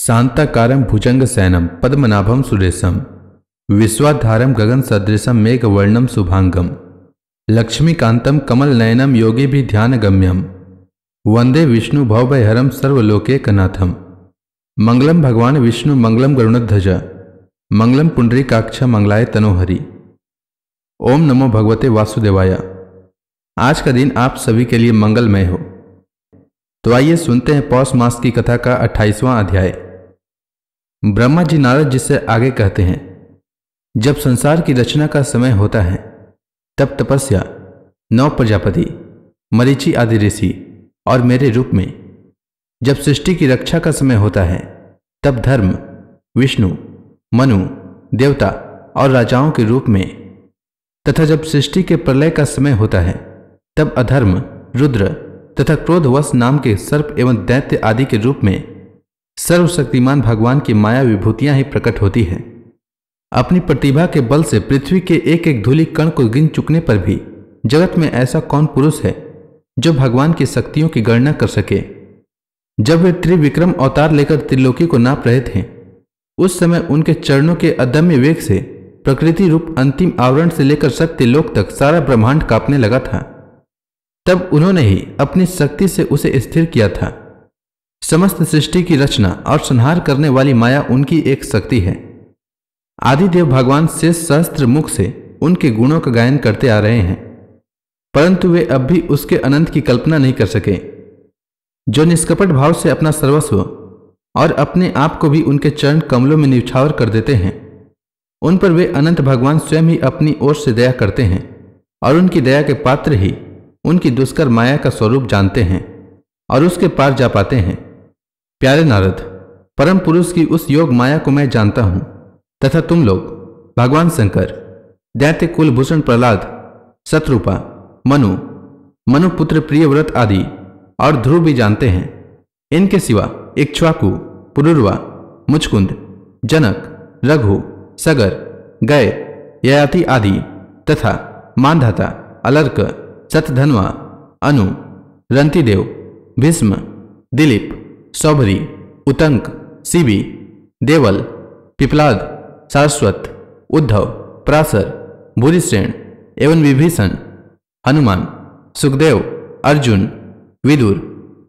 शांताकारं भुजंगशयनं पद्मनाभं सुरेशं विश्वाधारं गगनसदृशं मेघवर्णं शुभांगं लक्ष्मीकान्तं कमलनयनं योगिभिर्ध्यानगम्यं वंदे विष्णु भवभयहरं सर्वलोकैकनाथं। मंगलम भगवान विष्णु मंगलम गरुणध्वज मंगलम पुंडरीकाक्ष मंगलाय तनोहरि। ओम नमो भगवते वासुदेवाय। आज का दिन आप सभी के लिए मंगलमय हो। तो आइए सुनते हैं पौष मास की कथा का 28वां अध्याय। ब्रह्मा जी नारद जी से आगे कहते हैं, जब संसार की रचना का समय होता है तब तपस्या, 9 प्रजापति, मरीचि आदि ऋषि और मेरे रूप में, जब सृष्टि की रक्षा का समय होता है तब धर्म, विष्णु, मनु, देवता और राजाओं के रूप में, तथा जब सृष्टि के प्रलय का समय होता है तब अधर्म, रुद्र तथा क्रोधवश नाम के सर्प एवं दैत्य आदि के रूप में सर्वशक्तिमान भगवान की माया विभूतियां ही प्रकट होती हैं। अपनी प्रतिभा के बल से पृथ्वी के एक एक धूलि कण को गिन चुकने पर भी जगत में ऐसा कौन पुरुष है जो भगवान की शक्तियों की गणना कर सके। जब वे त्रिविक्रम अवतार लेकर त्रिलोकी को नाप रहे थे, उस समय उनके चरणों के अदम्य वेग से प्रकृति रूप अंतिम आवरण से लेकर सत्य लोक तक सारा ब्रह्मांड कांपने लगा था। तब उन्होंने ही अपनी शक्ति से उसे स्थिर किया था। समस्त सृष्टि की रचना और संहार करने वाली माया उनकी एक शक्ति है। आदिदेव भगवान शेष सहस्त्र मुख से उनके गुणों का गायन करते आ रहे हैं, परंतु वे अब भी उसके अनंत की कल्पना नहीं कर सके। जो निष्कपट भाव से अपना सर्वस्व और अपने आप को भी उनके चरण कमलों में न्यौछावर कर देते हैं, उन पर वे अनंत भगवान स्वयं ही अपनी ओर से दया करते हैं और उनकी दया के पात्र ही उनकी दुष्कर माया का स्वरूप जानते हैं और उसके पार जा पाते हैं। प्यारे नारद, परम पुरुष की उस योग माया को मैं जानता हूं तथा तुम लोग भगवान शंकर, दैत्य कुलभूषण प्रहलाद, शत्रुपा, मनुपुत्र प्रियव्रत आदि और ध्रुव भी जानते हैं। इनके सिवा इक्ष्वाकु, पुरुरवा, मुचकुंद, जनक, रघु, सगर, गय, ययाति आदि तथा मानधाता, अलर्क, शतधन्वा, अनु, रंतिदेव, भीष्म, दिलीप, सौभरी, उतंक, शिबी, देवल, पिपलाद, सारस्वत, उद्धव, पराशर, भूरिश्रेण एवं विभीषण, हनुमान, सुखदेव, अर्जुन, विदुर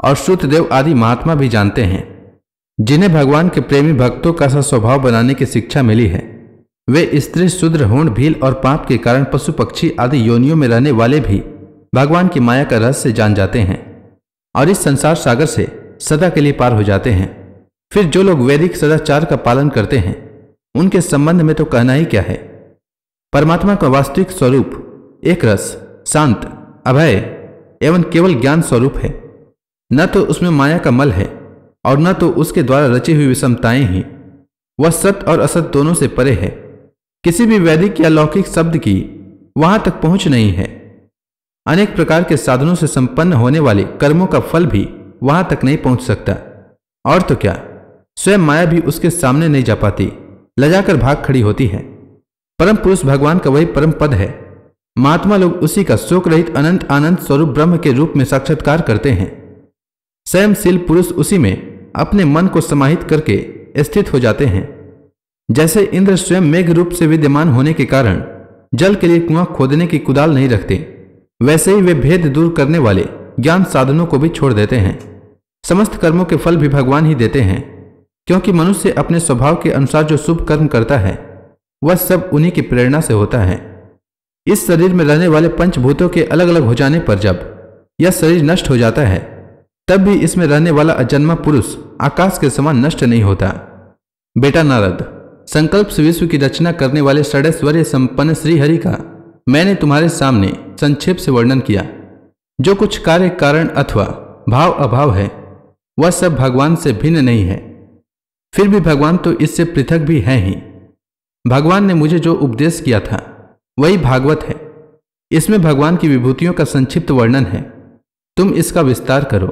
और श्रुतदेव आदि महात्मा भी जानते हैं। जिन्हें भगवान के प्रेमी भक्तों का सा स्वभाव बनाने की शिक्षा मिली है, वे स्त्री, शूद्र, होण, भील और पाप के कारण पशु पक्षी आदि योनियों में रहने वाले भी भगवान की माया का रहस्य जान जाते हैं और इस संसार सागर से सदा के लिए पार हो जाते हैं। फिर जो लोग वैदिक सदाचार का पालन करते हैं, उनके संबंध में तो कहना ही क्या है। परमात्मा का वास्तविक स्वरूप एक रस, शांत, अभय एवं केवल ज्ञान स्वरूप है। न तो उसमें माया का मल है और न तो उसके द्वारा रची हुई विषमताएं ही। वह सत्य और असत दोनों से परे है। किसी भी वैदिक या लौकिक शब्द की वहां तक पहुंच नहीं है। अनेक प्रकार के साधनों से संपन्न होने वाले कर्मों का फल भी वहां तक नहीं पहुंच सकता। और तो क्या, स्वयं माया भी उसके सामने नहीं जा पाती, लजाकर भाग खड़ी होती है। परम पुरुष भगवान का वही परम पद है। महात्मा लोग उसी का शोक रहित अनंत आनंद स्वरूप ब्रह्म के रूप में साक्षात्कार करते हैं। स्वयंशील पुरुष उसी में अपने मन को समाहित करके स्थित हो जाते हैं। जैसे इंद्र स्वयं मेघ रूप से विद्यमान होने के कारण जल के लिए कुआं खोदने की कुदाल नहीं रखते, वैसे ही वे भेद दूर करने वाले ज्ञान साधनों को भी छोड़ देते हैं। समस्त कर्मों के फल भी भगवान ही देते हैं, क्योंकि मनुष्य अपने स्वभाव के अनुसार जो शुभ कर्म करता है वह सब उन्हीं की प्रेरणा से होता है। इस शरीर में रहने वाले पंचभूतों के अलग अलग हो जाने पर जब यह शरीर नष्ट हो जाता है, तब भी इसमें रहने वाला अजन्मा पुरुष आकाश के समान नष्ट नहीं होता। बेटा नारद, संकल्प से विश्व की रचना करने वाले षडैश्वर्य संपन्न श्रीहरि का मैंने तुम्हारे सामने संक्षेप से वर्णन किया। जो कुछ कार्य कारण अथवा भाव अभाव है, वह सब भगवान से भिन्न नहीं है। फिर भी भगवान तो इससे पृथक भी हैं ही। भगवान ने मुझे जो उपदेश किया था वही भागवत है। इसमें भगवान की विभूतियों का संक्षिप्त वर्णन है। तुम इसका विस्तार करो।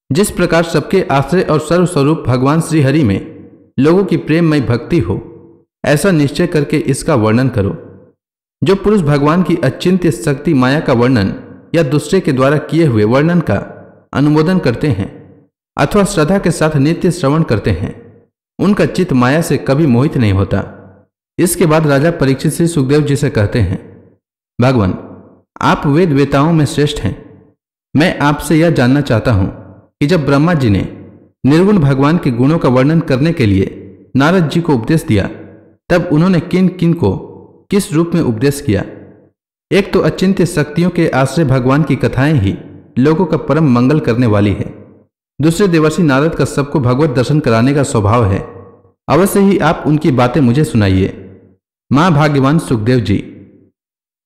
जिस प्रकार सबके आश्रय और सर्वस्वरूप भगवान श्रीहरि में लोगों की प्रेममय भक्ति हो, ऐसा निश्चय करके इसका वर्णन करो। जो पुरुष भगवान की अचिंत्य शक्ति माया का वर्णन या दूसरे के द्वारा किए हुए वर्णन का अनुमोदन करते हैं अथवा श्रद्धा के साथ नित्य श्रवण करते हैं, उनका चित्त माया से कभी मोहित नहीं होता। इसके बाद राजा परीक्षित श्री सुखदेव जी से कहते हैं, भगवान, आप वेद वेताओं में श्रेष्ठ हैं। मैं आपसे यह जानना चाहता हूं कि जब ब्रह्मा जी ने निर्गुण भगवान के गुणों का वर्णन करने के लिए नारद जी को उपदेश दिया, तब उन्होंने किन किन को किस रूप में उपदेश किया? एक तो अचिंत्य शक्तियों के आश्रय भगवान की कथाएं ही लोगों का परम मंगल करने वाली है। दूसरे देवर्षि नारद का सबको भगवत दर्शन कराने का स्वभाव है। अवश्य ही आप उनकी बातें मुझे सुनाइए। मां भाग्यवान सुखदेव जी,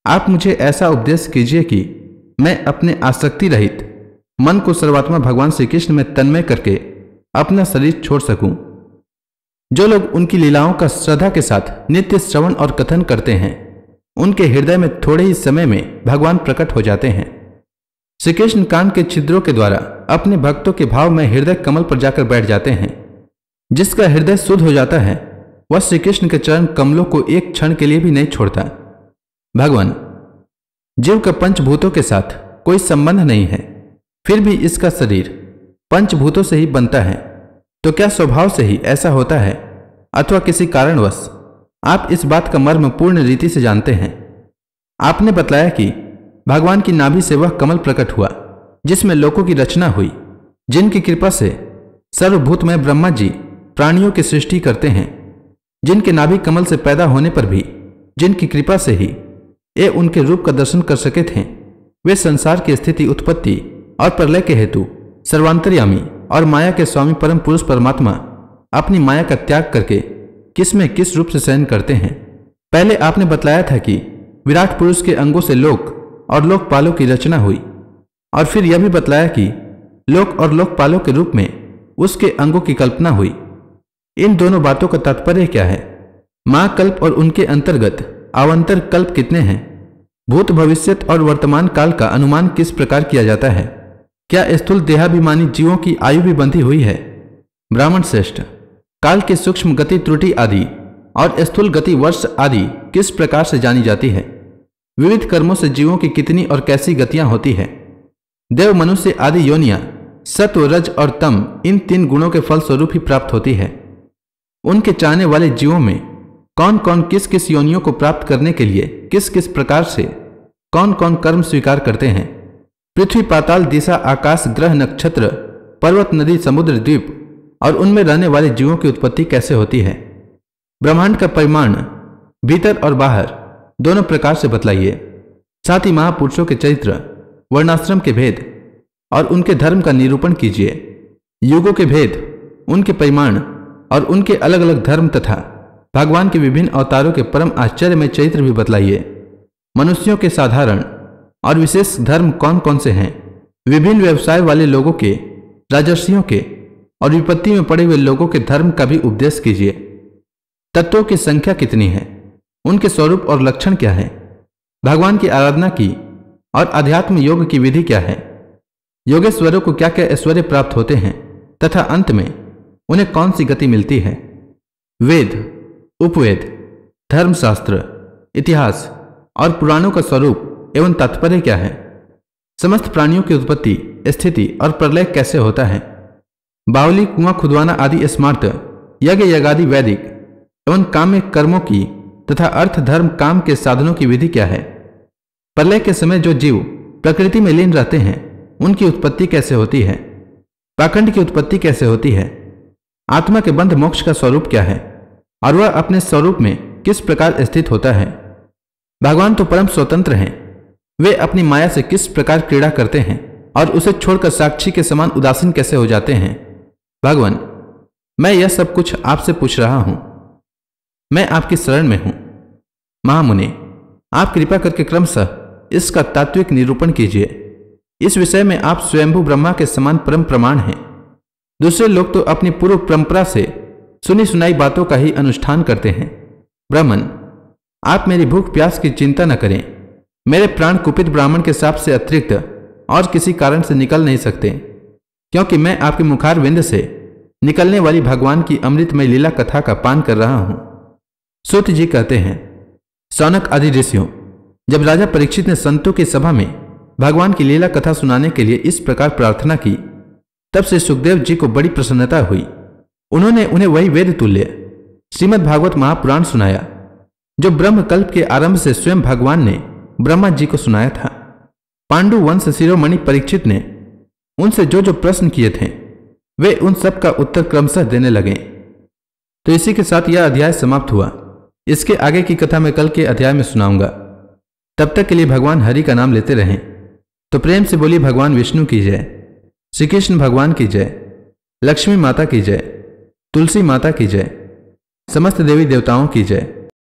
आप मुझे ऐसा उपदेश कीजिए कि मैं अपने आसक्ति रहित मन को सर्वात्मा भगवान श्री कृष्ण में तन्मय करके अपना शरीर छोड़ सकूं। जो लोग उनकी लीलाओं का श्रद्धा के साथ नित्य श्रवण और कथन करते हैं, उनके हृदय में थोड़े ही समय में भगवान प्रकट हो जाते हैं। श्री कृष्ण कान के छिद्रों के द्वारा अपने भक्तों के भाव में हृदय कमल पर जाकर बैठ जाते हैं। जिसका हृदय शुद्ध हो जाता है, वह श्री कृष्ण के चरण कमलों को एक क्षण के लिए भी नहीं छोड़ता। भगवान, जीव का पंचभूतों के साथ कोई संबंध नहीं है, फिर भी इसका शरीर पंचभूतों से ही बनता है। तो क्या स्वभाव से ही ऐसा होता है अथवा किसी कारणवश? आप इस बात का मर्म पूर्ण रीति से जानते हैं। आपने बतलाया कि भगवान की नाभि से वह कमल प्रकट हुआ जिसमें लोकों की रचना हुई, जिनकी कृपा से सर्वभूतमय ब्रह्मा जी प्राणियों की सृष्टि करते हैं, जिनके नाभि कमल से पैदा होने पर भी जिनकी कृपा से ही ये उनके रूप का दर्शन कर सके थे, वे संसार की स्थिति, उत्पत्ति और प्रलय के हेतु सर्वांतर्यामी और माया के स्वामी परम पुरुष परमात्मा अपनी माया का त्याग करके किस में किस रूप से शयन करते हैं। पहले आपने बतलाया था कि विराट पुरुष के अंगों से लोक और लोकपालों की रचना हुई, और फिर यह भी बतलाया कि लोक और लोकपालों के रूप में उसके अंगों की कल्पना हुई। इन दोनों बातों का तात्पर्य क्या है? महाकल्प और उनके अंतर्गत अवान्तर कल्प कितने हैं? भूत, भविष्यत और वर्तमान काल का अनुमान किस प्रकार किया जाता है? क्या स्थूल देहाभिमानी जीवों की आयु भी बंधी हुई है? ब्राह्मण श्रेष्ठ, काल की सूक्ष्म गति त्रुटि आदि और स्थूल गति वर्ष आदि किस प्रकार से जानी जाती है? विविध कर्मों से जीवों की कितनी और कैसी गतियां होती है? देव, मनुष्य आदि योनियां सत्व, रज और तम इन तीन गुणों के फल स्वरूप ही प्राप्त होती है। उनके चाहने वाले जीवों में कौन कौन किस किस योनियों को प्राप्त करने के लिए किस किस प्रकार से कौन कौन कर्म स्वीकार करते हैं? पृथ्वी, पाताल, दिशा, आकाश, ग्रह, नक्षत्र, पर्वत, नदी, समुद्र, द्वीप और उनमें रहने वाले जीवों की उत्पत्ति कैसे होती है? ब्रह्मांड का परिमाण भीतर और बाहर दोनों प्रकार से बतलाइए। साथ ही महापुरुषों के चरित्र, वर्णाश्रम के भेद और उनके धर्म का निरूपण कीजिए। युगों के भेद, उनके परिमाण और उनके अलग अलग धर्म तथा भगवान के विभिन्न अवतारों के परम आश्चर्य में चरित्र भी बतलाइए। मनुष्यों के साधारण और विशेष धर्म कौन कौन से हैं? विभिन्न व्यवसाय वाले लोगों के, राजर्षियों के और विपत्ति में पड़े हुए लोगों के धर्म का भी उपदेश कीजिए। तत्वों की संख्या कितनी है? उनके स्वरूप और लक्षण क्या है? भगवान की आराधना की और अध्यात्म योग की विधि क्या है? योगेश्वरों को क्या क्या ऐश्वर्य प्राप्त होते हैं तथा अंत में उन्हें कौन सी गति मिलती है? वेद, उपवेद, धर्मशास्त्र, इतिहास और पुराणों का स्वरूप एवं तात्पर्य क्या है? समस्त प्राणियों की उत्पत्ति, स्थिति और प्रलय कैसे होता है? बावली, कुआं खुदवाना आदि स्मार्त, यज्ञ, यज्ञादि वैदिक एवं काम्य कर्मों की तथा अर्थ, धर्म, काम के साधनों की विधि क्या है? प्रलय के समय जो जीव प्रकृति में लीन रहते हैं, उनकी उत्पत्ति कैसे होती है? पाखंड की उत्पत्ति कैसे होती है? आत्मा के बंध मोक्ष का स्वरूप क्या है और वह अपने स्वरूप में किस प्रकार स्थित होता है? भगवान तो परम स्वतंत्र हैं, वे अपनी माया से किस प्रकार क्रीड़ा करते हैं और उसे छोड़कर साक्षी के समान उदासीन कैसे हो जाते हैं? भगवान, मैं यह सब कुछ आपसे पूछ रहा हूं, मैं आपकी शरण में हूं। महामुनि, आप कृपा करके क्रमशः इसका तात्विक निरूपण कीजिए। इस विषय में आप स्वयंभू ब्रह्मा के समान परम प्रमाण हैं। दूसरे लोग तो अपनी पूर्व परंपरा से सुनी सुनाई बातों का ही अनुष्ठान करते हैं। ब्राह्मण, आप मेरी भूख प्यास की चिंता न करें। मेरे प्राण कुपित ब्राह्मण के शाप से अतिरिक्त और किसी कारण से निकल नहीं सकते, क्योंकि मैं आपके मुखार विंद से निकलने वाली भगवान की अमृतमय लीला कथा का पान कर रहा हूं। सूत जी कहते हैं, शौनक आदि ऋषियों, जब राजा परीक्षित ने संतों की सभा में भगवान की लीला कथा सुनाने के लिए इस प्रकार प्रार्थना की, तब से सुखदेव जी को बड़ी प्रसन्नता हुई। उन्होंने उन्हें वही वेद तुल्य श्रीमद् भागवत महापुराण सुनाया जो ब्रह्मकल्प के आरंभ से स्वयं भगवान ने ब्रह्मा जी को सुनाया था। पांडु वंश शिरोमणि परीक्षित ने उनसे जो जो प्रश्न किए थे वे उन सब का उत्तर क्रमशः देने लगे। तो इसी के साथ यह अध्याय समाप्त हुआ। इसके आगे की कथा मैं कल के अध्याय में सुनाऊंगा। तब तक के लिए भगवान हरि का नाम लेते रहें। तो प्रेम से बोली भगवान विष्णु की जय, श्री कृष्ण भगवान की जय, लक्ष्मी माता की जय, तुलसी माता की जय, समस्त देवी देवताओं की जय।